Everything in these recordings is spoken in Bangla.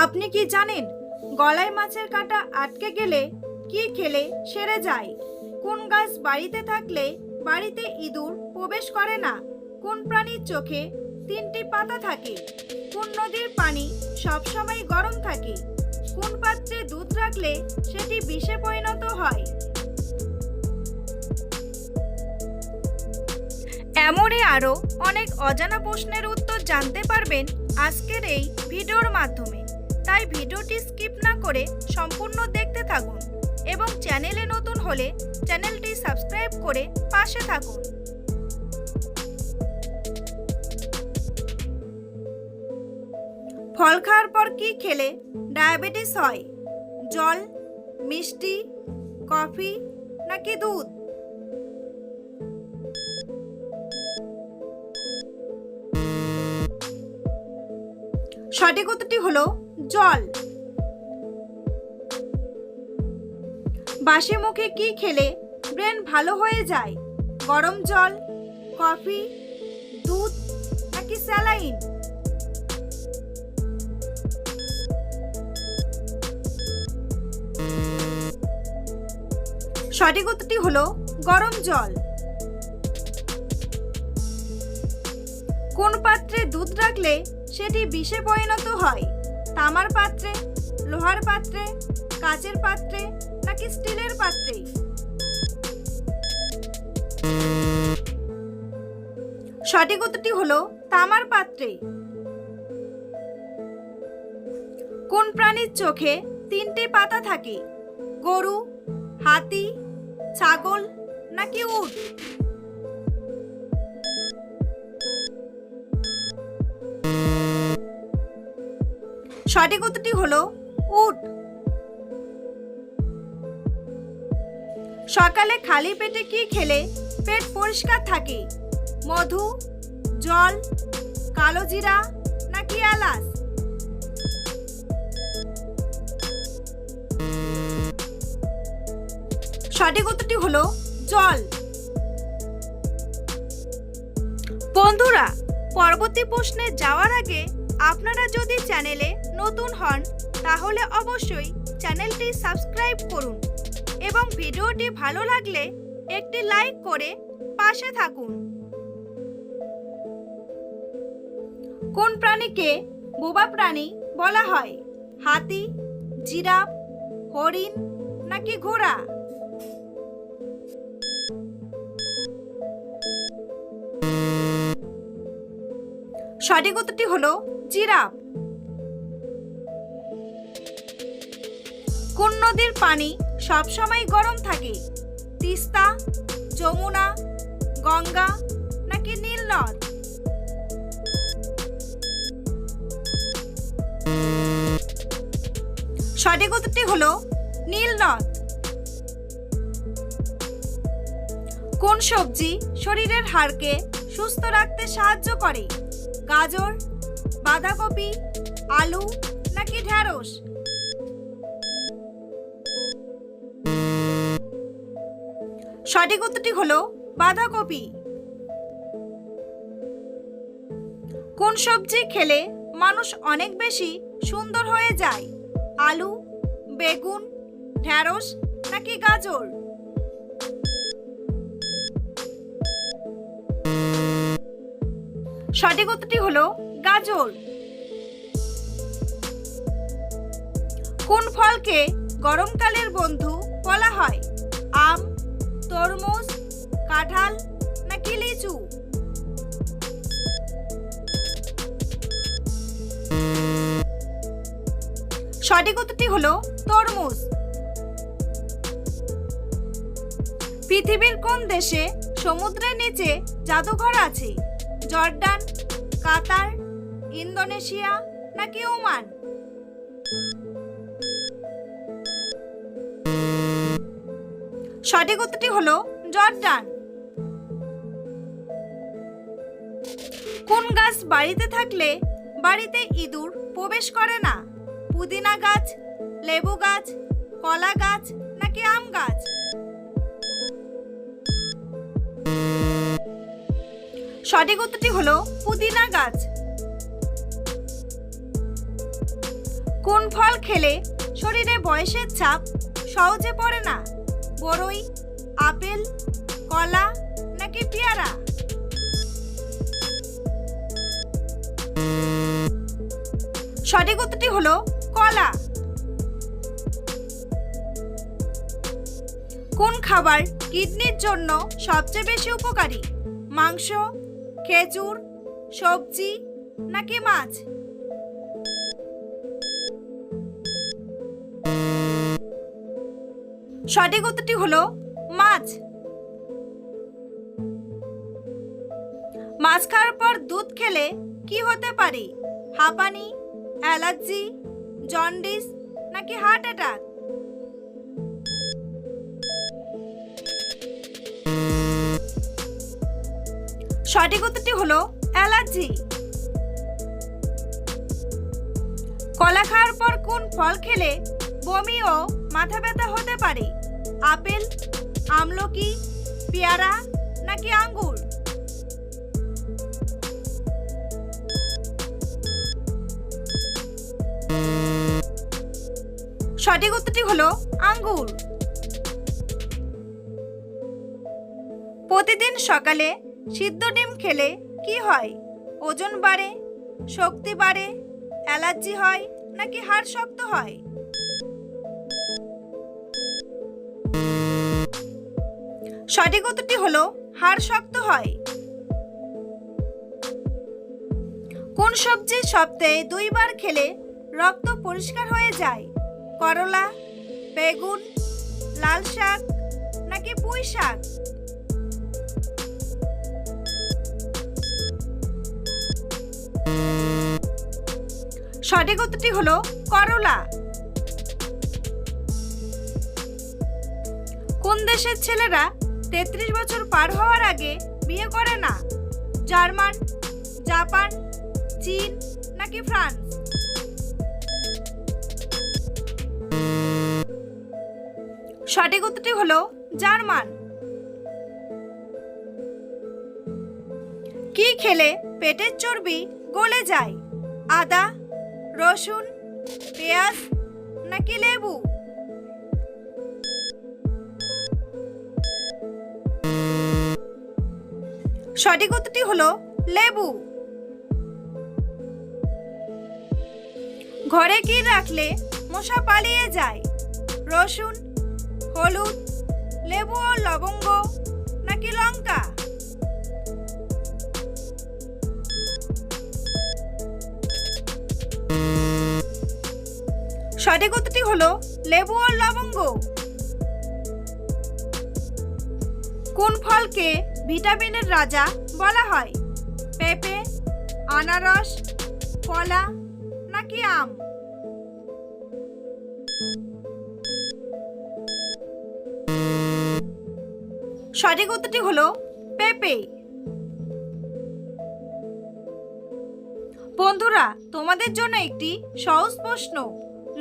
আপনি কি জানেন গলায় মাছের কাঁটা আটকে গেলে কি খেলে সেরে যায়? কোন গাছ বাড়িতে থাকলে বাড়িতে ইঁদুর প্রবেশ করে না? কোন প্রাণীর চোখে 3টি পাতা থাকে? কোন নদীর পানি সবসময় গরম থাকে? কোন পাত্রে দুধ রাখলে সেটি বিষে পরিণত হয়? এমনই আরও অনেক অজানা প্রশ্নের উত্তর জানতে পারবেন আজকের এই ভিডিওর মাধ্যমে। তাই ভিডিওটি স্কিপ না করে সম্পূর্ণ দেখতে থাকুন এবং চ্যানেলে নতুন হলে চ্যানেলটি সাবস্ক্রাইব করে পাশে থাকুন। ফল খাওয়ার পর কি খেলে ডায়াবেটিস হয়? জল, মিষ্টি, কফি নাকি দুধ? সঠিক উত্তরটি হলো জল। বাসি মুখে কি খেলে ব্রেন ভালো হয়ে যায়? গরম জল, কফি, দুধ নাকি স্যালাইন? সঠিক উত্তরটি হলো গরম জল। কোন পাত্রে দুধ রাখলে সেটি বিষে পরিণত হয়? তামার পাত্রে, লোহার পাত্রে, কাচের পাত্রে নাকি স্টিলের পাত্রে? সঠিক উত্তরটি হলো তামার পাত্রে। কোন প্রাণীর চোখে 3টি পাতা থাকে? গরু, হাতি, ছাগল নাকি উট? সঠিক উত্তরটি হলো উট। সকালে খালি পেটে কি খেলে পেট পরিষ্কার থাকে? মধু, জল, কালো জিরা নাকি এলাচ? সঠিক উত্তরটি হলো জল। বন্ধুরা, পরবর্তী প্রশ্নে যাওয়ার আগে আপনারা যদি চ্যানেলে নতুন হন তাহলে অবশ্যই চ্যানেলটি সাবস্ক্রাইব করুন এবং ভিডিওটি ভালো লাগলে একটি লাইক করে পাশে থাকুন। কোন প্রাণীকে বোবা প্রাণী বলা হয়? হাতি, জিরাফ, হরিণ নাকি ঘোড়া? সঠিক উত্তরটি হলো জিরাফ। কোন নদীর পানি সবসময় গরম থাকে? তিস্তা, যমুনা, গঙ্গা নাকি নীল নদ? সঠিক উত্তরটি হলো নীল নদ। কোন সবজি শরীরের হাড়কে সুস্থ রাখতে সাহায্য করে? গাজর, বাঁধাকপি, আলু নাকি ঢেঁড়স? সঠিক উত্তরটি হলো বাঁধাকপি। কোন সবজি খেলে মানুষ অনেক বেশি সুন্দর হয়ে যায়? আলু, বেগুন, ঢেঁড়স নাকি গাজর? সঠিক উত্তরটি হলো গাজর। কোন ফলকে গরমকালের বন্ধু বলা হয়? আম, তরমুজ, কাঁঠাল নাকি লিচু? সঠিক উত্তরটি হলো তরমুজ। পৃথিবীর কোন দেশে সমুদ্রের নিচে জাদুঘর আছে? জর্ডান, কাতার, ইন্দোনেশিয়া নাকি ওমান? সঠিক উত্তরটি হলো জর্ডান। কোন গাছ বাড়িতে থাকলে বাড়িতে ইঁদুর প্রবেশ করে না? পুদিনা গাছ, লেবু গাছ, কলা গাছ নাকি আম গাছ? সঠিক উত্তরটি হলো পুদিনা গাছ। কোন ফল খেলে শরীরে বয়সের ছাপ সহজে পড়ে না? বরই, আপেল, কলা নাকি পেয়ারা? সঠিক উত্তরটি হলো কলা। কোন খাবার কিডনির জন্য সবচেয়ে বেশি উপকারী? মাংস, খেজুর, সবজি নাকি মাছ? সঠিক উত্তরটি হলো মাছ। মাছ খাওয়ার পর দুধ খেলে কি হতে পারে? হাঁপানি, অ্যালার্জি, জন্ডিস নাকি হার্ট অ্যাটাক? সঠিক উত্তরটি হলো অ্যালার্জি। কলা খাওয়ার পর কোন ফল খেলে বমি ও মাথা ব্যথা হতে পারে? আপেল, আমলকি, পেয়ারা নাকি আঙ্গুর? সঠিক উত্তরটি হলো আঙ্গুর। প্রতিদিন সকালে সিদ্ধ ডিম খেলে কি হয়? ওজন বাড়ে, শক্তি বাড়ে, অ্যালার্জি হয় নাকি হাড় শক্ত হয়? সঠিক উত্তরটি হলো হাড় শক্ত হয়। কোন সবজি সপ্তাহে 2 বার খেলে রক্ত পরিষ্কার হয়ে যায়? করলা, বেগুন, লাল শাক নাকি পুঁই শাক? সঠিক উত্তরটি হলো করলা। কোন দেশের ছেলেরা 33 বছর পার হওয়ার আগে বিয়ে করে না? জার্মান, জাপান, চীন নাকি ফ্রান্স? সঠিক উত্তরটি হলো জার্মান। কি খেলে পেটের চর্বি গলে যায়? আদা, রসুন, পেঁয়াজ নাকি লেবু? সঠিক উত্তরটি হলো লেবু। ঘরে কি রাখলে মশা পালিয়ে যায়? রসুন, হলুদ, লেবু ও লবঙ্গ নাকি লঙ্কা? সঠিক উত্তরটি হলো লেবু ও লবঙ্গ। কোন ফলকে ভিটামিনের রাজা বলা হয়? পেঁপে, আনারস, কলা নাকি আম? সঠিক উত্তরটি হলো পেঁপে। বন্ধুরা, তোমাদের জন্য একটি সহজ প্রশ্ন।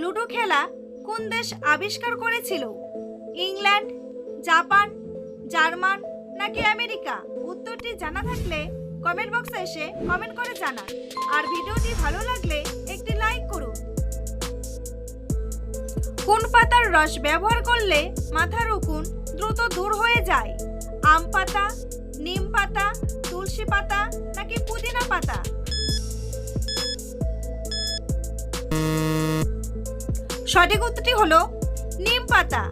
লুডো খেলা কোন দেশ আবিষ্কার করেছিল? ইংল্যান্ড, জাপান, জার্মান নাকি আমেরিকা? উত্তরটি জানা থাকলে কমেন্ট বক্সে এসে কমেন্ট করে জানান। আর ভিডিওটি ভালো লাগলে একটি লাইক করুন। কোন পাতার রস ব্যবহার করলে মাথার উকুন দ্রুত দূর হয়ে যায়? আম পাতা, নিম পাতা, তুলসী পাতা নাকি পুদিনা পাতা? সঠিক উত্তরটি হলো নিম পাতা।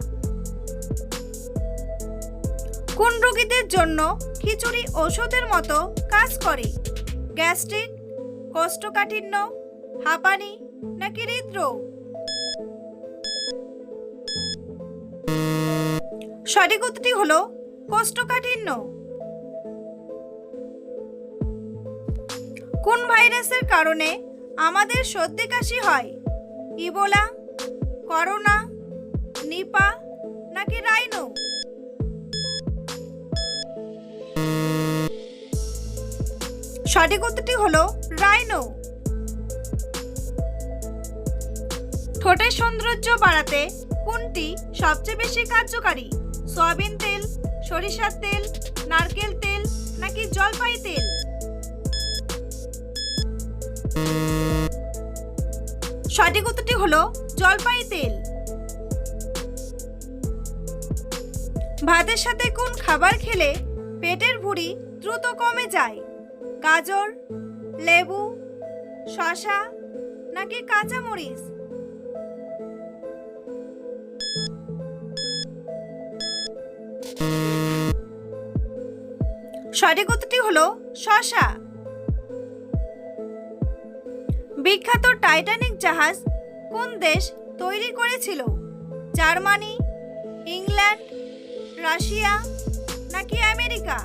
কোন রোগীদের জন্য খিচুড়ি ঔষধের মতো কাজ করে? গ্যাস্ট্রিক, কোষ্ঠকাঠিন্য, হাঁপানি নাকি হৃদরোগ? সঠিক উত্তরটি হলো কোষ্ঠকাঠিন্য। কোন ভাইরাসের কারণে আমাদের সর্দি কাশি হয়? ইবোলা, করোনা, নিপা নাকি রাইনো? সঠিক উত্তরটি হলো রাইনো। ঠোঁটের সৌন্দর্য বাড়াতে কোনটি সবচেয়ে বেশি কার্যকারী? সয়াবিন তেল, সরিষার তেল, নারকেল তেল নাকি জলপাই তেল? সঠিক উত্তরটি হলো জলপাই তেল। ভাতের সাথে কোন খাবার খেলে পেটের ভুঁড়ি দ্রুত কমে যায়? গাজর, লেবু, শসা নাকি কাঁচামরিচ? সঠিক উত্তরটি হলো শসা। বিখ্যাত টাইটানিক জাহাজ কোন দেশ তৈরি করেছিল? জার্মানি, ইংল্যান্ড, রাশিয়া নাকি আমেরিকা?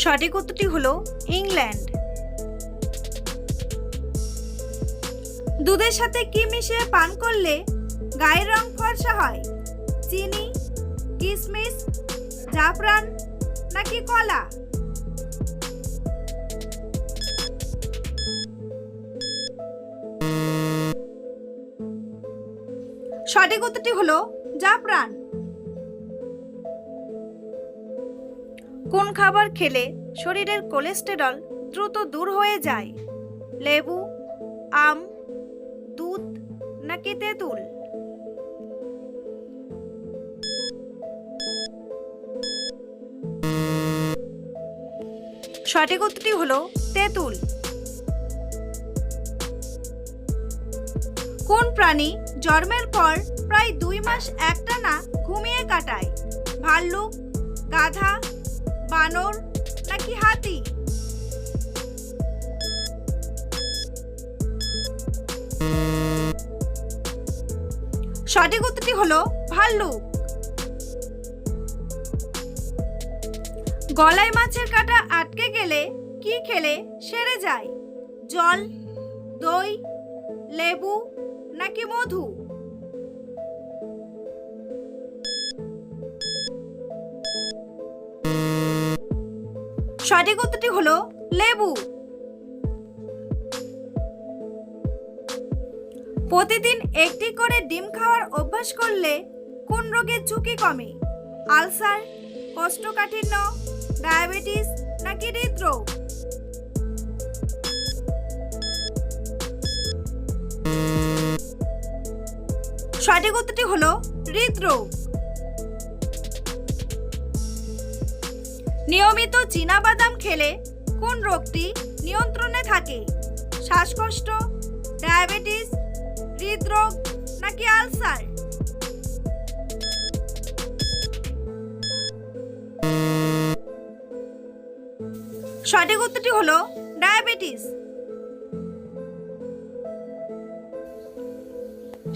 সঠিক উত্তরটি হলো ইংল্যান্ড। দুধের সাথে কি মিশিয়ে পান করলে গায়ের রং ফর্সা হয়? চিনি, কিশমিশ, জাফরান নাকি কলা? সঠিক উত্তরটি হলো জাফরান। কোন খাবার খেলে শরীরের কোলেস্টেরল দ্রুত দূর হয়ে যায়? লেবু, আম, দুধ নাকি তেঁতুল? সঠিক উত্তরটি হলো তেঁতুল। কোন প্রাণী জন্মের পর প্রায় 2 মাস একটানা ঘুমিয়ে কাটায়? ভাল্লুক, গাধা, বানর নাকি হাতি? সঠিক উত্তরটি হলো ভাল্লুক। গলায় মাছের কাঁটা আটকে গেলে কি খেলে সেরে যায়? জল, দই, লেবু নাকি মধু? সঠিক উত্তরটি হলো লেবু। প্রতিদিন একটি করে ডিম খাওয়ার অভ্যাস করলে কোন রোগের ঝুঁকি কমে? আলসার, কোষ্ঠকাঠিন্য, ডায়াবেটিস নাকি হৃদরোগ? সঠিক উত্তরটি হলো হৃদরোগ। নিয়মিত চীনাবাদাম খেলে কোন রোগটি নিয়ন্ত্রণে থাকে? শ্বাসকষ্ট, ডায়াবেটিস, হৃদরোগ নাকি আলসার? সঠিক উত্তরটি হলো ডায়াবেটিস।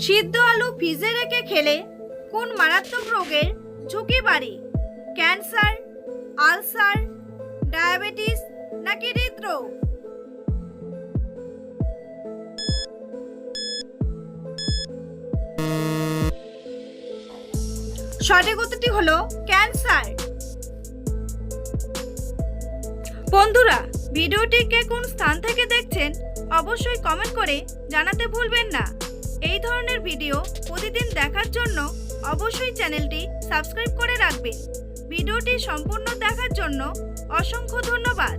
সিদ্ধ আলু ভিজে রেখে খেলে কোন মারাত্মক রোগের ঝুঁকি বাড়ে? ক্যান্সার, আলসার, ডায়াবেটিস নাকি হৃদরোগ? সঠিক উত্তরটি হলো ক্যান্সার। বন্ধুরা, ভিডিওটি কে কোন স্থান থেকে দেখছেন অবশ্যই কমেন্ট করে জানাতে ভুলবেন না। এই ধরনের ভিডিও প্রতিদিন দেখার জন্য অবশ্যই চ্যানেলটি সাবস্ক্রাইব করে রাখবেন। ভিডিওটি সম্পূর্ণ দেখার জন্য অসংখ্য ধন্যবাদ।